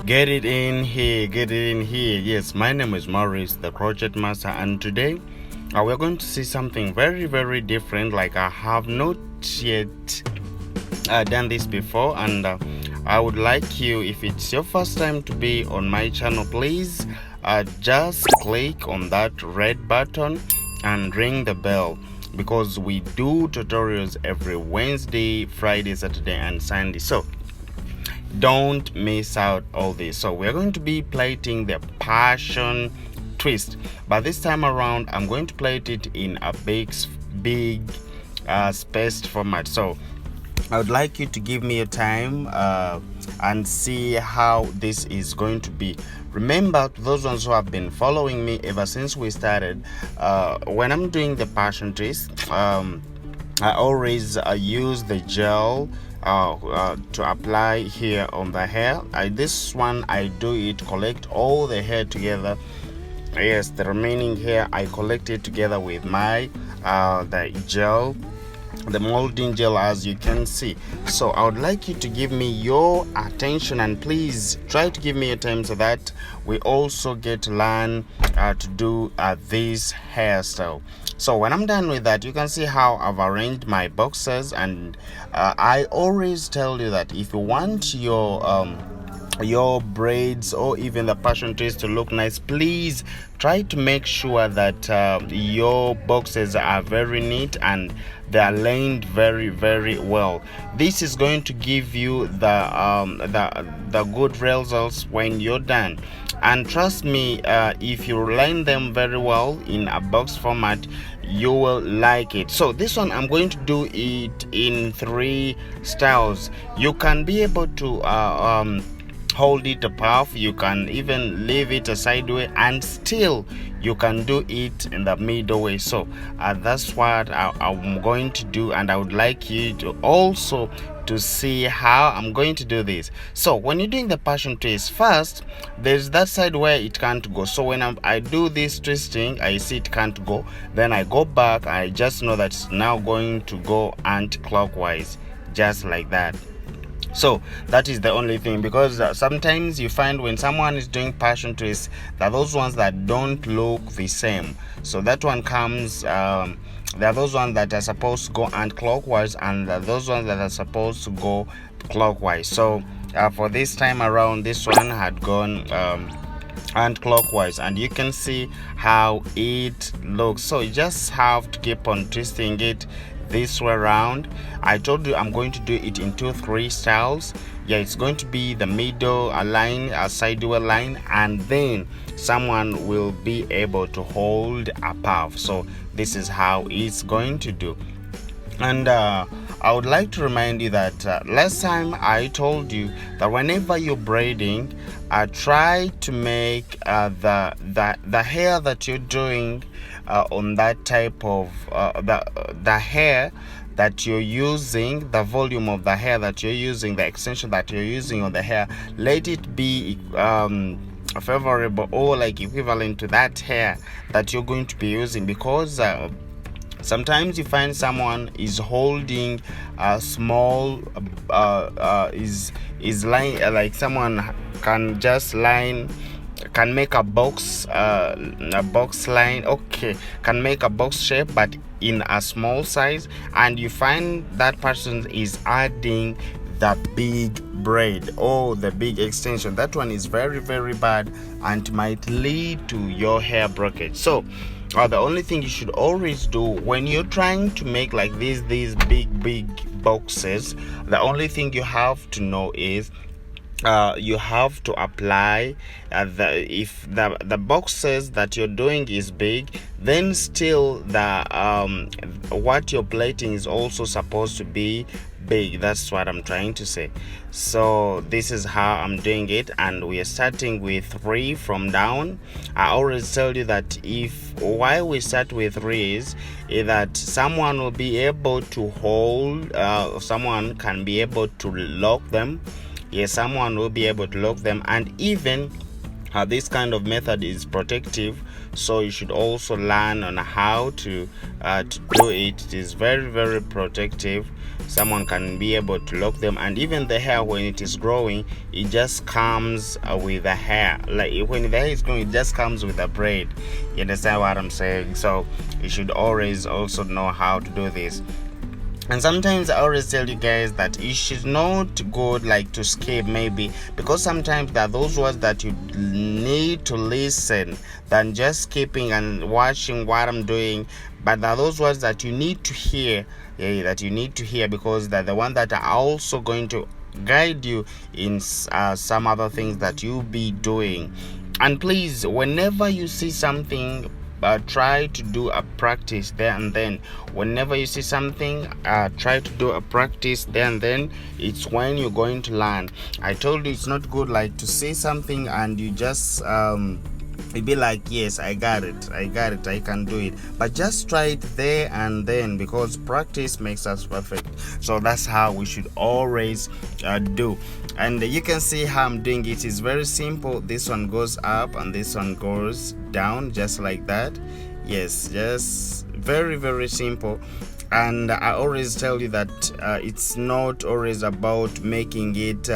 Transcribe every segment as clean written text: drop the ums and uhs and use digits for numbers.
Get it in here, get it in here. Yes, my name is Maurice, the crochet master, and today we're going to see something very, very different. Like I have not yet done this before, and I would like you, if it's your first time to be on my channel, please just click on that red button and ring the bell, because we do tutorials every Wednesday, Friday, Saturday, and Sunday. So don't miss out all this. So we're going to be plating the passion twist, but this time around I'm going to plate it in a big spaced format. So I would like you to give me a time and see how this is going to be. Remember, those ones who have been following me ever since we started, when I'm doing the passion twist, I always use the gel to apply here on the hair. This one I do it, collect all the hair together. Yes, the remaining hair I collect it together with my the gel, the molding gel, as you can see. So I would like you to give me your attention, and please try to give me a time so that we also get to learn to do this hairstyle. So when I'm done with that, you can see how I've arranged my boxes, and I always tell you that if you want your braids or even the passion twist to look nice, please try to make sure that your boxes are very neat and they are lined very, very well. This is going to give you the good results when you're done. And trust me, if you line them very well in a box format, you will like it. So this one I'm going to do it in 3 styles. You can be able to hold it above, you can even leave it a sideway, and still you can do it in the middle way. So that's what I'm going to do, and I would like you to also to see how I'm going to do this. So when you're doing the passion twist, first there's that side where it can't go. So when I do this twisting, I see it can't go, then I go back, I just know that it's now going to go anti-clockwise, just like that. So that is the only thing, because sometimes you find when someone is doing passion twist, that those ones that don't look the same. So that one comes, there are those ones that are supposed to go anti-clockwise, and those ones that are supposed to go clockwise. So for this time around, this one had gone anti-clockwise, and you can see how it looks. So you just have to keep on twisting it this way around. I told you I'm going to do it in 2-3 styles. Yeah, it's going to be the middle line, a sideway line, and then someone will be able to hold a puff. So this is how it's going to do. And I would like to remind you that last time I told you that whenever you're braiding, try to make the hair that you're doing on that type of the hair that you're using, the volume of the hair that you're using, the extension that you're using on the hair, let it be favorable or like equivalent to that hair that you're going to be using, because sometimes you find someone is holding a small is line, like someone can just line, can make a box line, okay, can make a box shape but in a small size, and you find that person is adding the big braid or the big extension. That one is very, very bad and might lead to your hair breakage. So the only thing you should always do when you're trying to make like these big boxes, the only thing you have to know is you have to apply if the boxes that you're doing is big, then still the what you're plating is also supposed to be big. That's what I'm trying to say. So this is how I'm doing it, and we are starting with 3 from down. I always tell you that why we start with 3 is that someone will be able to hold, someone can be able to lock them. Yes, someone will be able to lock them, and even this kind of method is protective so you should also learn on how to do it. It is very, very protective. Someone can be able to lock them, and even the hair, when it is growing, it just comes with the hair. Like when the hair is growing, it just comes with a braid. You understand what I'm saying? So you should always also know how to do this. And sometimes I always tell you guys that you should not go like to skip, maybe, because sometimes there are those words that you need to listen than just skipping and watching what I'm doing. But there are those words that you need to hear, because they're the one that are also going to guide you in some other things that you'll be doing. And please, whenever you see something, try to do a practice there and then. Whenever you see something, try to do a practice there and then. It's when you're going to learn. I told you it's not good like to say something and you just it'd be like, yes, I got it, I can do it. But just try it there and then, because practice makes us perfect. So that's how we should always do. And you can see how I'm doing it. It's very simple. This one goes up and this one goes down, just like that. Yes, just very, very simple. And I always tell you that it's not always about making it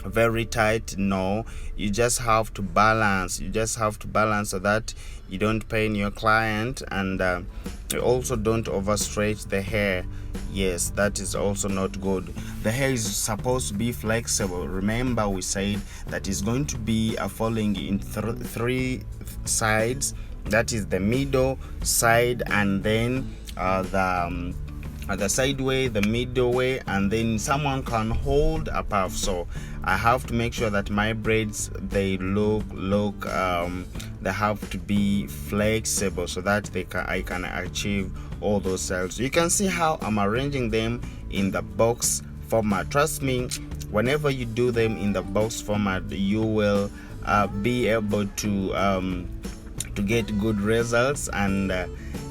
very tight. No, you just have to balance. So that you don't pain your client, and you also don't overstretch the hair. Yes, that is also not good. The hair is supposed to be flexible. Remember, we said that it's going to be falling in three sides. That is the middle side, and then the side way, the middle way, and then someone can hold a puff. So I have to make sure that my braids, they they have to be flexible, so that I can achieve all those cells. You can see how I'm arranging them in the box format. Trust me, whenever you do them in the box format, you will be able to get good results. And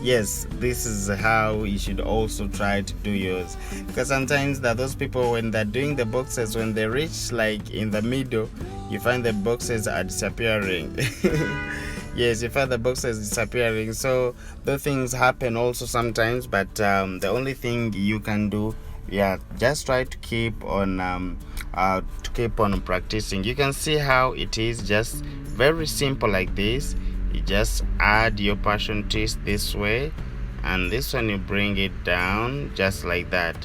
yes, this is how you should also try to do yours, because sometimes there are those people, when they're doing the boxes, when they reach like in the middle, you find the boxes are disappearing. Yes, you find the boxes disappearing. So the things happen also sometimes, but the only thing you can do, just try to keep on practicing. You can see how it is just very simple like this. You just add your passion twist this way, and this one you bring it down just like that.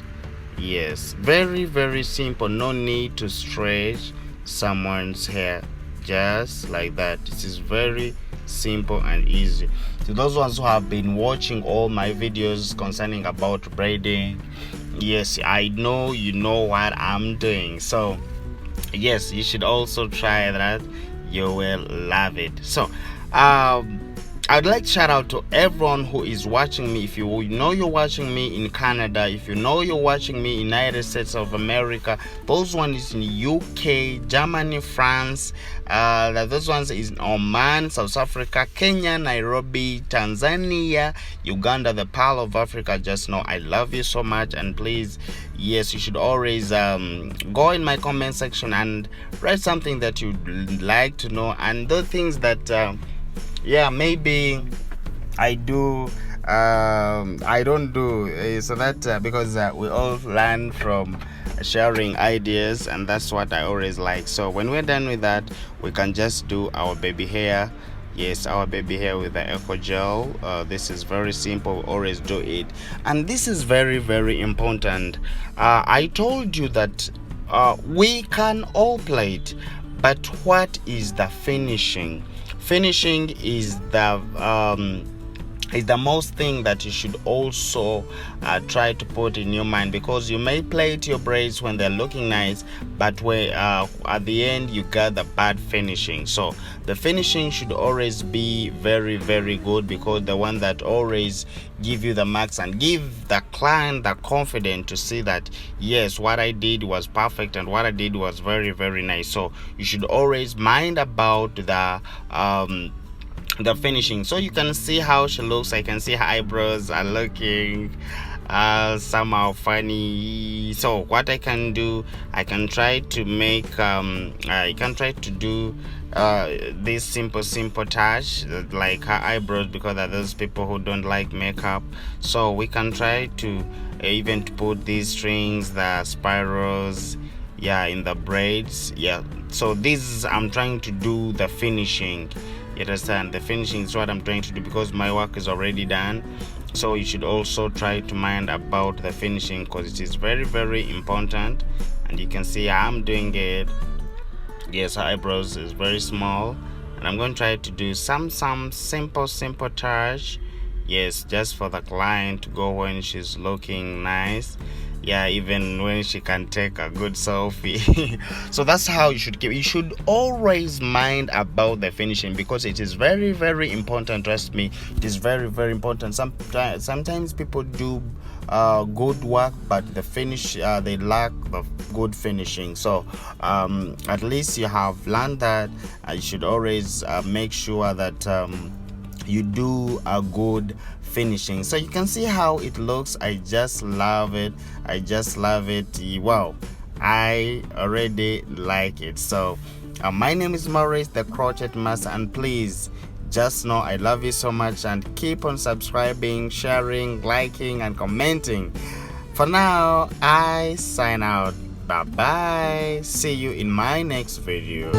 Yes, very, very simple. No need to stretch someone's hair, just like that. This is very simple and easy. To those ones who have been watching all my videos concerning about braiding, yes, I know you know what I'm doing. So yes, you should also try that. You will love it. So I'd like to shout out to everyone who is watching me. If you know you're watching me in Canada, if you know you're watching me in United States of America, those ones in UK, Germany, France, those ones is in Oman, South Africa, Kenya, Nairobi, Tanzania, Uganda, the Pearl of Africa, just know I love you so much. And please, yes, you should always go in my comment section and write something that you'd like to know, and the things that maybe I do, I don't do, so that because we all learn from sharing ideas, and that's what I always like. So when we're done with that, we can just do our baby hair. Yes, our baby hair with the eco gel. This is very simple. We always do it, and this is very, very important. I told you that we can all plait, but what is the finishing? Finishing is the most thing that you should also try to put in your mind, because you may plait your braids when they're looking nice, but where at the end you got the bad finishing. So the finishing should always be very, very good, because the one that always give you the marks and give the client the confidence to see that yes, what I did was perfect and what I did was very, very nice. So you should always mind about the finishing. So you can see how she looks. I can see her eyebrows are looking somehow funny. So what I can do, I can try to make I can try to do this simple touch like her eyebrows, because there are those people who don't like makeup. So we can try to even to put these strings, the spirals, yeah, in the braids. Yeah, so this I'm trying to do the finishing. You understand? The finishing is what I'm trying to do, because my work is already done. So you should also try to mind about the finishing, because it is very important. And you can see I'm doing it. Yes, her eyebrows is very small, and I'm going to try to do some simple touch. Yes, just for the client to go when she's looking nice. Yeah, even when she can take a good selfie. So that's how you should keep. You should always mind about the finishing, because it is very important. Trust me, it is very important. Sometimes people do good work, but the finish, they lack the good finishing. So at least you have learned that. You should always make sure that you do a good finishing. So you can see how it looks. I just love it. Wow, I already like it. So my name is Maurice, the crochet master, and please just know I love you so much, and keep on subscribing, sharing, liking, and commenting. For now, I sign out. Bye bye. See you in my next video.